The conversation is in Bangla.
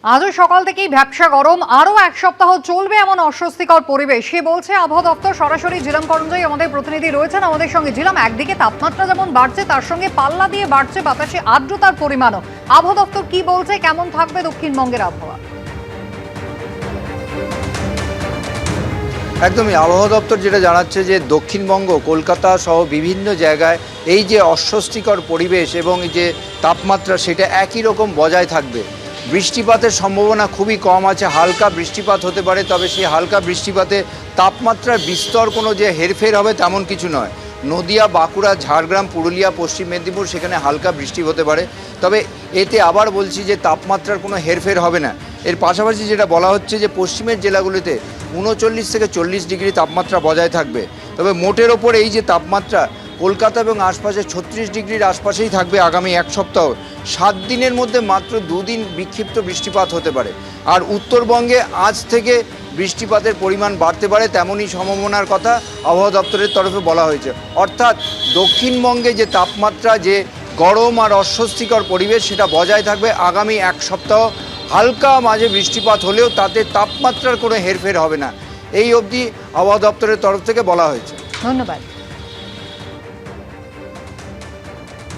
আজও সকাল থেকেই ভ্যাপসা গরম, আরও এক সপ্তাহ চলবে এমন অস্বস্তিকর পরিবেশ সে বলছে আবহাওয়া দপ্তর। সরাসরি জিলাম করঞ্জাই আমাদের প্রতিনিধি রয়েছেন আমাদের সঙ্গে। জিলাম, একদিকে তাপমাত্রা যেমন বাড়ছে তার সঙ্গে পাল্লা দিয়ে বাড়ছে বাতাসে আর্দ্রতার পরিমাণও। আবহাওয়া দপ্তর কি বলছে, কেমন থাকবে দক্ষিণবঙ্গের আবহাওয়া? একদমই, আবহাওয়া দপ্তর যেটা জানাচ্ছে যে দক্ষিণবঙ্গ, কলকাতা সহ বিভিন্ন জায়গায় এই যে অস্বস্তিকর পরিবেশ এবং এই যে তাপমাত্রা সেটা একই রকম বজায় থাকবে। বৃষ্টিপাতের সম্ভাবনা খুবই কম আছে, হালকা বৃষ্টিপাত হতে পারে, তবে সেই হালকা বৃষ্টিপাতে তাপমাত্রার বিস্তর কোনো যে হেরফের হবে তেমন কিছু নয়। নদিয়া, বাঁকুড়া, ঝাড়গ্রাম, পুরুলিয়া, পশ্চিম মেদিনীপুর সেখানে হালকা বৃষ্টি হতে পারে, তবে এতে আবার বলছি যে তাপমাত্রার কোনো হেরফের হবে না। এর পাশাপাশি যেটা বলা হচ্ছে যে পশ্চিমের জেলাগুলিতে 39 থেকে 40 ডিগ্রি তাপমাত্রা বজায় থাকবে। তবে মোটের ওপর এই যে তাপমাত্রা কলকাতা এবং আশপাশে 36 ডিগ্রির আশপাশেই থাকবে আগামী এক সপ্তাহ। 7 দিনের মধ্যে মাত্র 2 দিন বিক্ষিপ্ত বৃষ্টিপাত হতে পারে। আর উত্তরবঙ্গে আজ থেকে বৃষ্টিপাতের পরিমাণ বাড়তে পারে তেমনই সম্ভাবনার কথা আবহাওয়া দপ্তরের তরফে বলা হয়েছে। অর্থাৎ দক্ষিণবঙ্গে যে তাপমাত্রা, যে গরম আর অস্বস্তিকর পরিবেশ সেটা বজায় থাকবে আগামী এক সপ্তাহ। হালকা মাঝে বৃষ্টিপাত হলেও তাতে তাপমাত্রার কোনো হেরফের হবে না, এই অবধি আবহাওয়া দপ্তরের তরফ থেকে বলা হয়েছে। ধন্যবাদ।